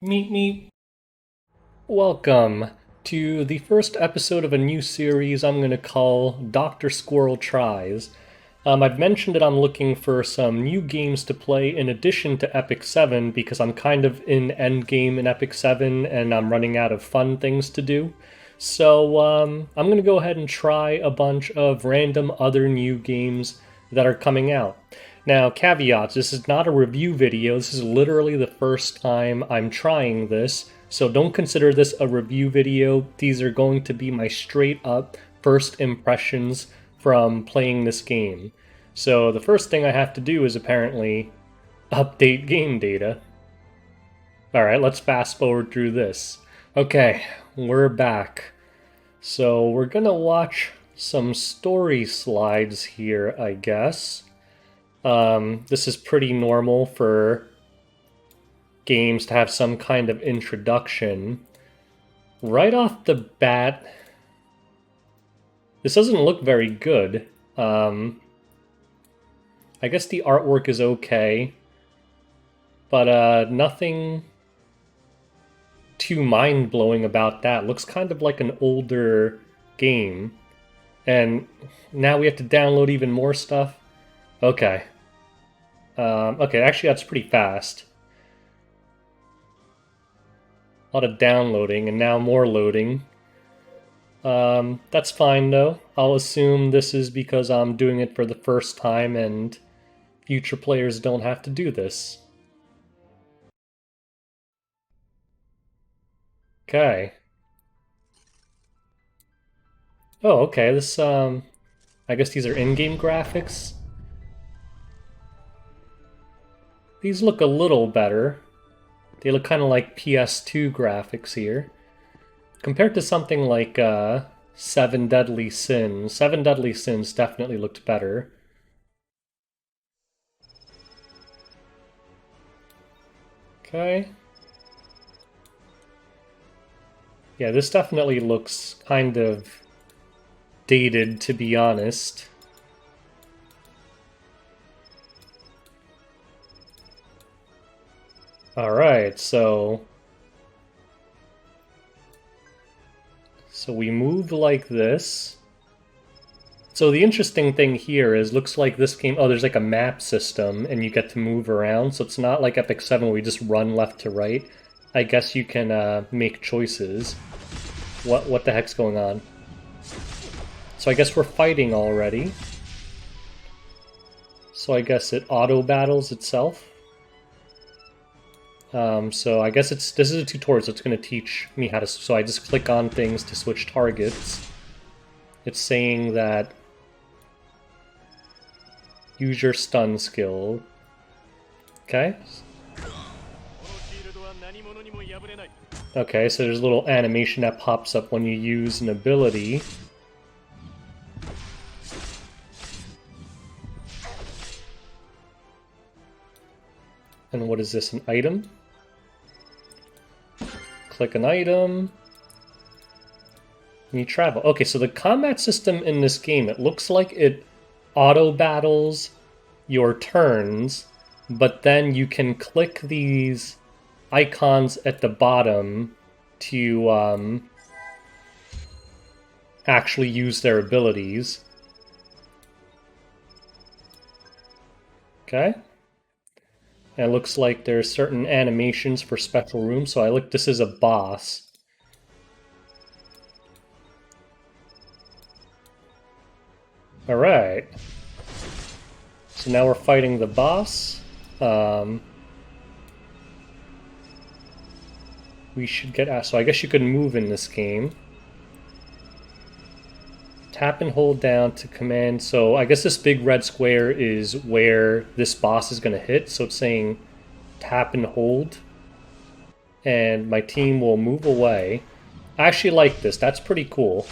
Meet me. Welcome to the first episode of a new series I'm going to call Dr. Squirrel Tries. I've mentioned that I'm looking for some new games to play in addition to Epic 7 because I'm kind of in endgame in Epic 7 and I'm running out of fun things to do. So I'm going to go ahead and try a bunch of random other new games that are coming out. Now, caveats, this is not a review video, this is literally the first time I'm trying this, so don't consider this a review video. These are going to be my straight up first impressions from playing this game. So the first thing I have to do is apparently update game data. Alright, let's fast forward through this. Okay, we're back. So we're gonna watch some story slides here, I guess. This is pretty normal for games to have some kind of introduction. Right off the bat, this doesn't look very good. I guess the artwork is okay, but nothing too mind-blowing about that. Looks kind of like an older game. And now we have to download even more stuff. Okay. Okay, actually that's pretty fast. A lot of downloading, and now more loading. That's fine though. I'll assume this is because I'm doing it for the first time and future players don't have to do this. Okay. Oh, okay, this, I guess these are in-game graphics. These look a little better. They look kind of like PS2 graphics here. Compared to something like Seven Deadly Sins. Seven Deadly Sins definitely looked better. Okay. Yeah, this definitely looks kind of dated, to be honest. Alright, so we move like this. So the interesting thing here is, looks like this game, oh, there's like a map system, and you get to move around, so it's not like Epic 7 where you just run left to right. I guess you can make choices. What the heck's going on? So I guess we're fighting already. So I guess it auto-battles itself. So I guess this is a tutorial, so it's going to teach me how to... So I just click on things to switch targets. It's saying that... Use your stun skill. Okay. Okay, so there's a little animation that pops up when you use an ability. And what is this, an item? Click an item. And you travel. Okay, so the combat system in this game, it looks like it auto-battles your turns, but then you can click these icons at the bottom to actually use their abilities. Okay. And it looks like there's certain animations for special rooms, so this is a boss. Alright. So now we're fighting the boss. We should get... So I guess you could move in this game. Tap and hold down to command. So I guess this big red square is where this boss is going to hit. So it's saying tap and hold. And my team will move away. I actually like this. That's pretty cool.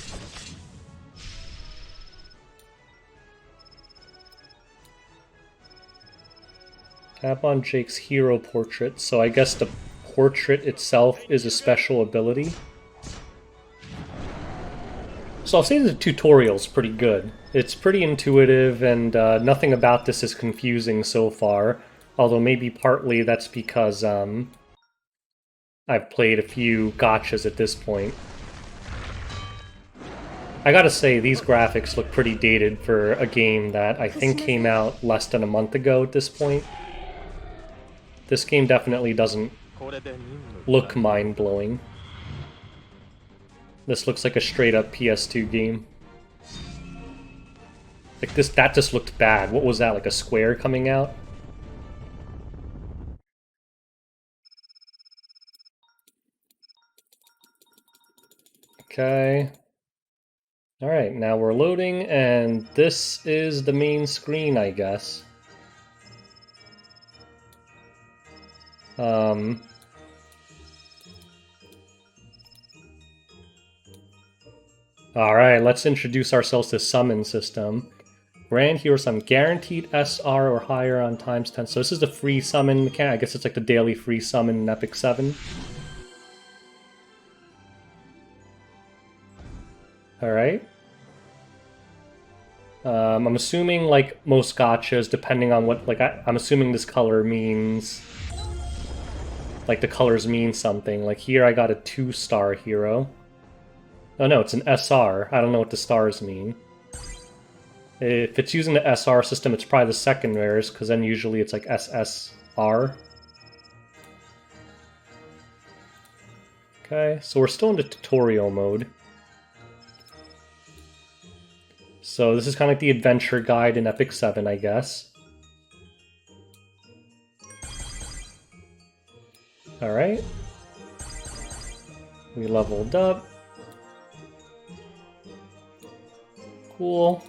Tap on Jake's hero portrait. So I guess the portrait itself is a special ability. So I'll say the tutorial's pretty good. It's pretty intuitive, and nothing about this is confusing so far. Although maybe partly that's because I've played a few gachas at this point. I gotta say, these graphics look pretty dated for a game that I think came out less than a month ago at this point. This game definitely doesn't look mind-blowing. This looks like a straight-up PS2 game. Like that just looked bad. What was that, like a square coming out? Okay. Alright, now we're loading, and this is the main screen, I guess. Alright, let's introduce ourselves to Summon System. Grand Hero Summon, guaranteed SR or higher on times 10. So this is the free summon mechanic. I guess it's like the daily free summon in Epic 7. Alright. I'm assuming, like most gachas, depending on what, like, I'm assuming this color means, like, the colors mean something. Like, here I got a 2-star hero. Oh no, it's an SR. I don't know what the stars mean. If it's using the SR system, it's probably the second rarest, because then usually it's like SSR. Okay, so we're still in the tutorial mode. So this is kind of like the adventure guide in Epic 7, I guess. Alright. We leveled up. Cool.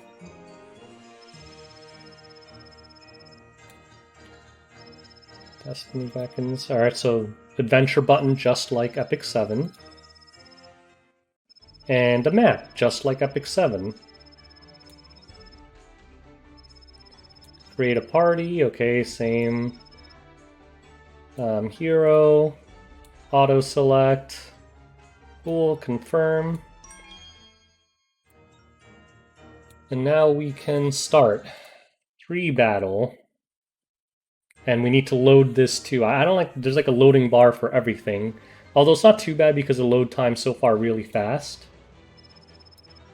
Destiny beckons. Alright, so adventure button just like Epic 7. And a map just like Epic 7. Create a party, okay, same. Hero. Auto select. Cool, confirm. And now we can start. 3 battle. And we need to load this too. I don't like, there's like a loading bar for everything. Although it's not too bad because the load time's so far really fast.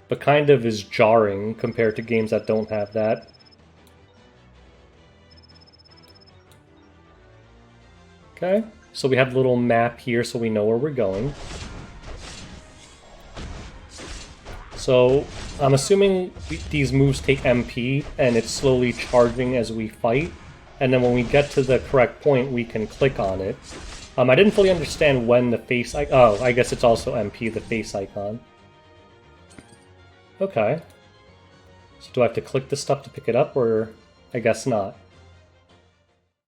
But kind of is jarring compared to games that don't have that. Okay, so we have a little map here so we know where we're going. So I'm assuming these moves take MP and it's slowly charging as we fight. And then when we get to the correct point, we can click on it. I didn't fully understand when the face icon... Oh, I guess it's also MP, the face icon. Okay. So do I have to click this stuff to pick it up, or... I guess not.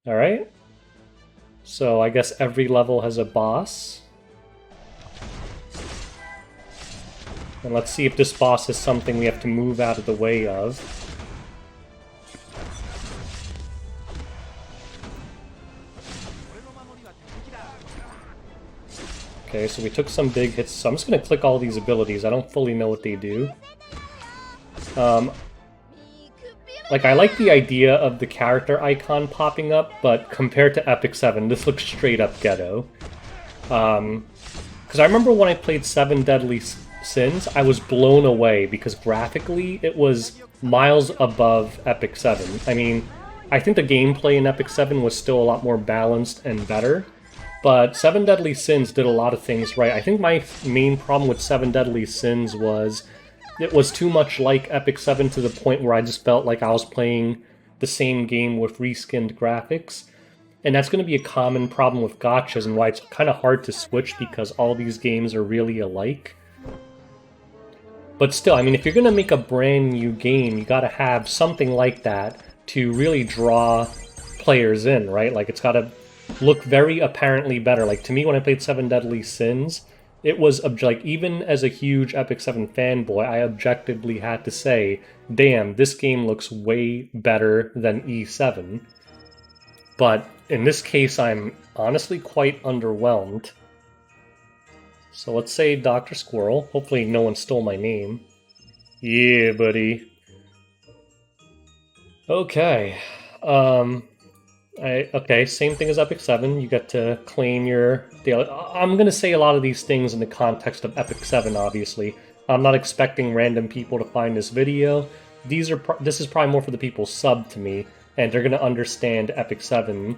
Alright. So I guess every level has a boss. And let's see if this boss is something we have to move out of the way of. Okay, so we took some big hits. So I'm just going to click all these abilities. I don't fully know what they do. Like, I like the idea of the character icon popping up, but compared to Epic 7, this looks straight up ghetto. Because I remember when I played 7 Deadly Sins, I was blown away because graphically it was miles above Epic 7. I mean, I think the gameplay in Epic 7 was still a lot more balanced and better, but 7 Deadly Sins did a lot of things right. I think my main problem with 7 Deadly Sins was it was too much like Epic 7 to the point where I just felt like I was playing the same game with reskinned graphics. And that's going to be a common problem with gachas and why it's kind of hard to switch because all these games are really alike. But still, I mean, if you're going to make a brand new game, you got to have something like that to really draw players in, right? Like, it's got to look very apparently better. Like, to me, when I played 7 Deadly Sins, it was, like, even as a huge Epic 7 fanboy, I objectively had to say, damn, this game looks way better than E7. But in this case, I'm honestly quite underwhelmed. So let's say Dr. Squirrel. Hopefully no one stole my name. Yeah, buddy. Okay. Okay, same thing as Epic 7. You get to claim your daily. I'm gonna say a lot of these things in the context of Epic 7, obviously. I'm not expecting random people to find this video. This is probably more for the people sub to me, and they're gonna understand Epic 7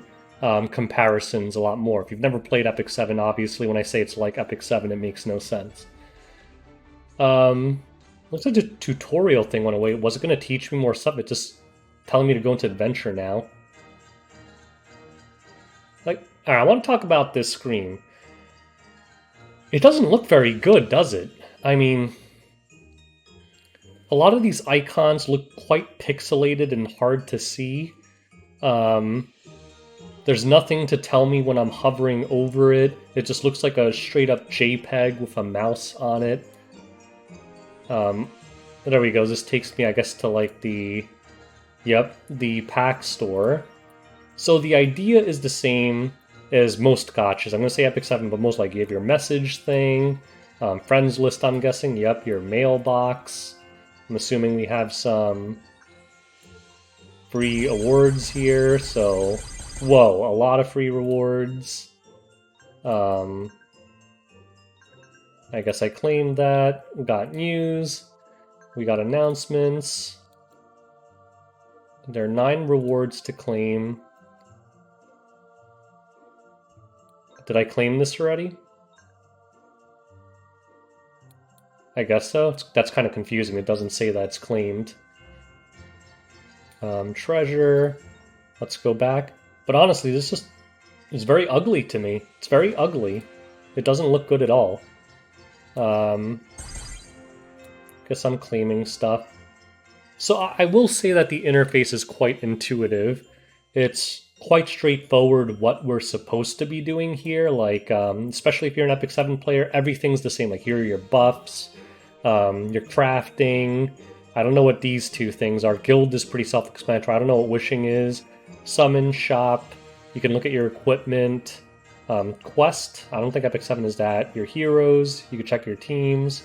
comparisons a lot more. If you've never played Epic 7, obviously, when I say it's like Epic 7, it makes no sense. Looks like the tutorial thing went away. Was it gonna teach me more stuff? It's just telling me to go into adventure now. Like, alright, I want to talk about this screen. It doesn't look very good, does it? I mean, a lot of these icons look quite pixelated and hard to see. There's nothing to tell me when I'm hovering over it. It just looks like a straight-up JPEG with a mouse on it. There we go. This takes me, I guess, to like the pack store. So the idea is the same as most gachas. I'm going to say Epic 7, but most likely you have your message thing, friends list, I'm guessing. Yep, your mailbox. I'm assuming we have some free awards here, so... Whoa, a lot of free rewards. I guess I claimed that. We got news. We got announcements. There are 9 rewards to claim. Did I claim this already? I guess so. That's kind of confusing. It doesn't say that it's claimed. Treasure. Let's go back. But honestly, this is very ugly to me. It's very ugly. It doesn't look good at all. Guess I'm claiming stuff. So I will say that the interface is quite intuitive. It's quite straightforward what we're supposed to be doing here. Like, especially if you're an Epic 7 player, everything's the same. Like, here are your buffs, your crafting. I don't know what these two things are. Guild is pretty self-explanatory. I don't know what wishing is. Summon, shop. You can look at your equipment. Quest. I don't think Epic 7 is that. Your heroes. You can check your teams.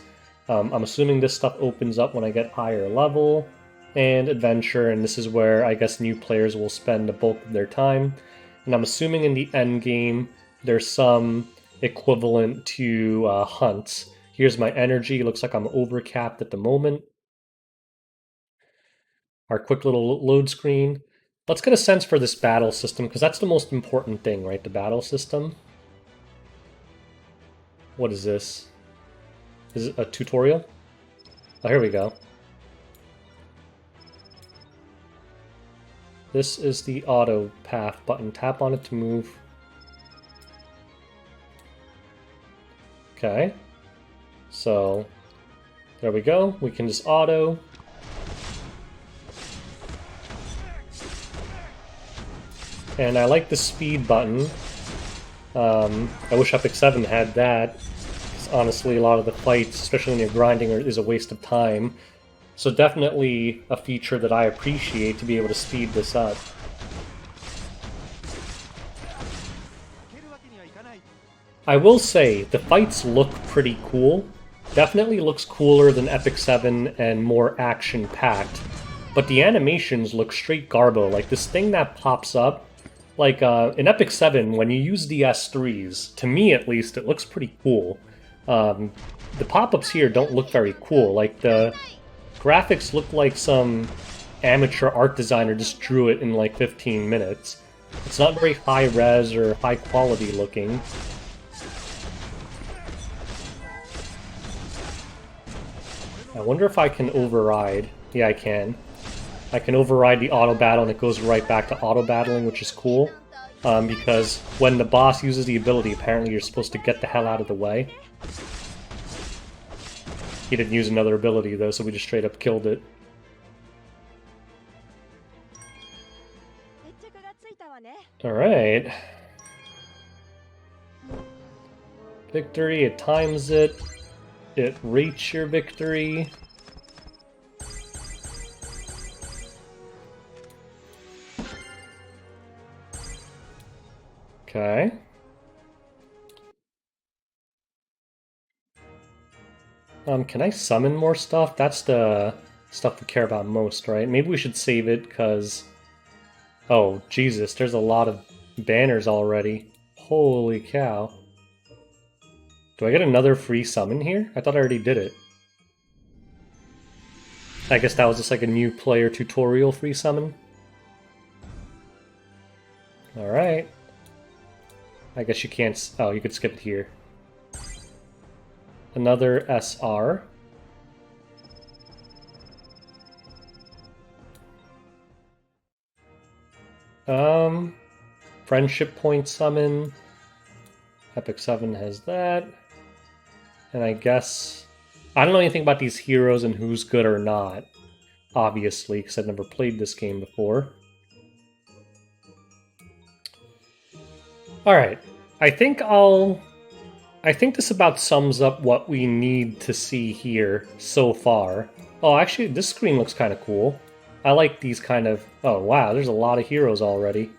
I'm assuming this stuff opens up when I get higher level. And adventure, and this is where I guess new players will spend the bulk of their time. And I'm assuming in the end game there's some equivalent to hunts. Here's my energy. Looks like I'm overcapped at the moment. Our quick little load screen. Let's get a sense for this battle system, because that's the most important thing, right? The battle system. What is this? Is it a tutorial? Oh, here we go. This is the auto path button. Tap on it to move. Okay. So, there we go. We can just auto. And I like the speed button. I wish Epic 7 had that. Honestly, a lot of the fights, especially when you're grinding, is a waste of time. So definitely a feature that I appreciate to be able to speed this up. I will say, the fights look pretty cool. Definitely looks cooler than Epic 7 and more action-packed. But the animations look straight garbo. Like, this thing that pops up, like, in Epic 7, when you use the S3s, to me at least, it looks pretty cool. The pop-ups here don't look very cool. Like, the graphics look like some amateur art designer just drew it in like 15 minutes. It's not very high-res or high-quality looking. I wonder if I can override. Yeah, I can. I can override the auto battle and it goes right back to auto battling, which is cool. Because when the boss uses the ability, apparently you're supposed to get the hell out of the way. He didn't use another ability though, so we just straight up killed it. Alright. Victory, it times it. It rates your victory. Okay. Can I summon more stuff? That's the stuff we care about most, right? Maybe we should save it, because Oh, Jesus, there's a lot of banners already. Holy cow. Do I get another free summon here? I thought I already did it. I guess that was just like a new player tutorial free summon. Alright. I guess you can't... Oh, you could skip it here. Another SR. Friendship point summon. EP01 has that. And I guess... I don't know anything about these heroes and who's good or not. Obviously, because I've never played this game before. Alright. I think this about sums up what we need to see here so far. Oh, actually, this screen looks kind of cool. I like these kind of... Oh, wow, there's a lot of heroes already.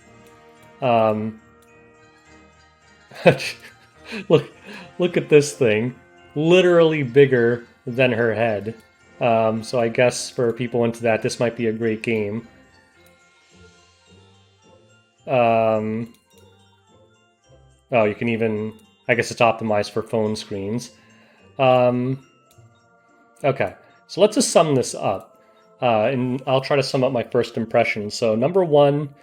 Look at this thing. Literally bigger than her head. So I guess for people into that, this might be a great game. Oh, you can even... I guess it's optimized for phone screens. Okay, so let's just sum this up. And I'll try to sum up my first impression. So number one,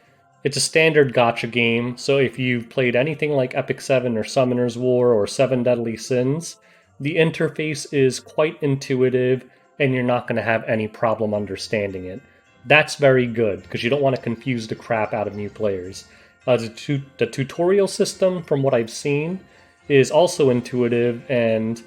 it's a standard gacha game. So if you've played anything like EP01 or Summoner's War or Seven Deadly Sins, the interface is quite intuitive and you're not going to have any problem understanding it. That's very good, because you don't want to confuse the crap out of new players. The tutorial system, from what I've seen, is also intuitive, and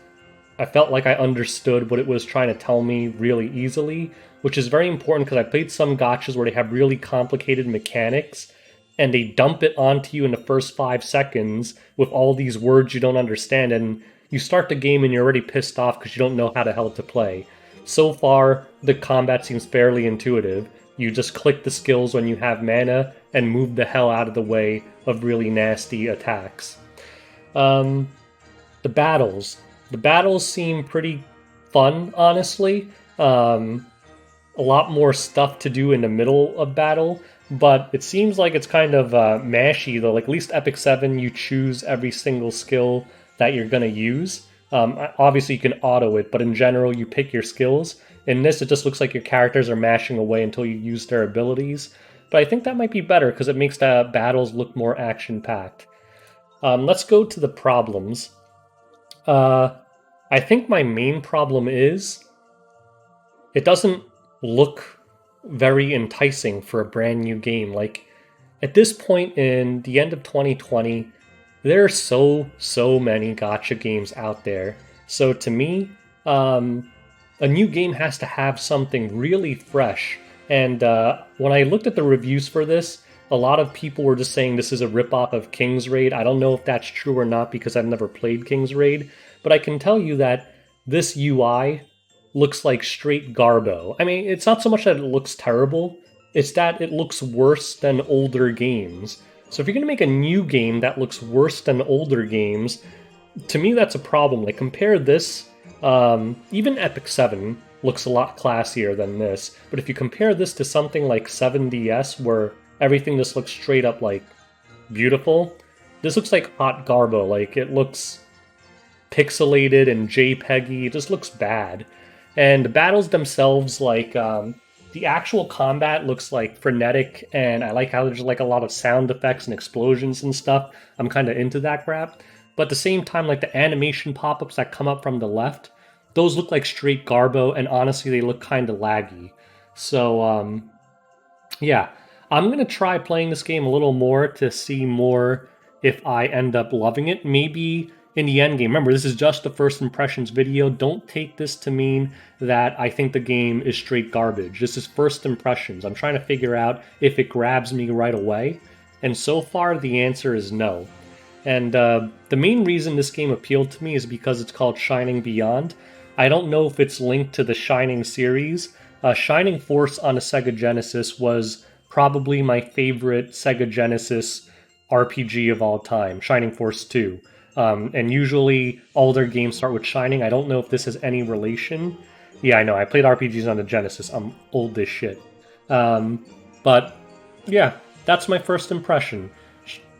I felt like I understood what it was trying to tell me really easily, which is very important because I played some gachas where they have really complicated mechanics, and they dump it onto you in the first 5 seconds with all these words you don't understand, and you start the game and you're already pissed off because you don't know how the hell to play. So far, the combat seems fairly intuitive. You just click the skills when you have mana and move the hell out of the way of really nasty attacks. The battles. The battles seem pretty fun, honestly. A lot more stuff to do in the middle of battle, but it seems like it's kind of mashy, though. Like, at least EP01, you choose every single skill that you're going to use. Obviously, you can auto it, but in general, you pick your skills. In this, it just looks like your characters are mashing away until you use their abilities. But I think that might be better, because it makes the battles look more action-packed. Let's go to the problems. I think my main problem is it doesn't look very enticing for a brand new game. Like, at this point in the end of 2020, there are so many gacha games out there. So to me, a new game has to have something really fresh. And when I looked at the reviews for this, a lot of people were just saying this is a ripoff of King's Raid. I don't know if that's true or not because I've never played King's Raid, but I can tell you that this UI looks like straight garbo. I mean, it's not so much that it looks terrible, it's that it looks worse than older games. So if you're going to make a new game that looks worse than older games, to me that's a problem. Like, compare this, even EP01 looks a lot classier than this, but if you compare this to something like 7DS, where everything just looks straight up, like, beautiful, this looks like hot garbo. Like, it looks pixelated and JPEG-y, it just looks bad. And the battles themselves, like, the actual combat looks like frenetic, and I like how there's like a lot of sound effects and explosions and stuff. I'm kind of into that crap. But at the same time, like, the animation pop-ups that come up from the left, those look like straight garbo, and honestly, they look kind of laggy. So, yeah. I'm going to try playing this game a little more to see more if I end up loving it. Maybe in the end game. Remember, this is just the first impressions video. Don't take this to mean that I think the game is straight garbage. This is first impressions. I'm trying to figure out if it grabs me right away. And so far, the answer is no. And the main reason this game appealed to me is because it's called Shining Beyond. I don't know if it's linked to the Shining series. Shining Force on a Sega Genesis was probably my favorite Sega Genesis RPG of all time, Shining Force 2. And usually all their games start with Shining. I don't know if this has any relation. Yeah, I know, I played RPGs on the Genesis. I'm old as shit. But yeah, that's my first impression.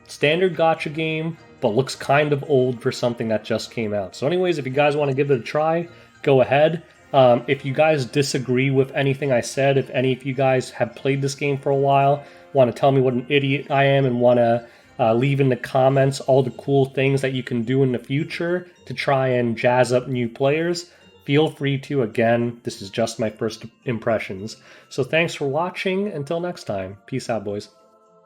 Standard gacha game, but looks kind of old for something that just came out. So anyways, if you guys want to give it a try, go ahead. If you guys disagree with anything I said, if any of you guys have played this game for a while, want to tell me what an idiot I am, and want to leave in the comments all the cool things that you can do in the future to try and jazz up new players, feel free to. Again, this is just my first impressions. So thanks for watching. Until next time. Peace out, boys.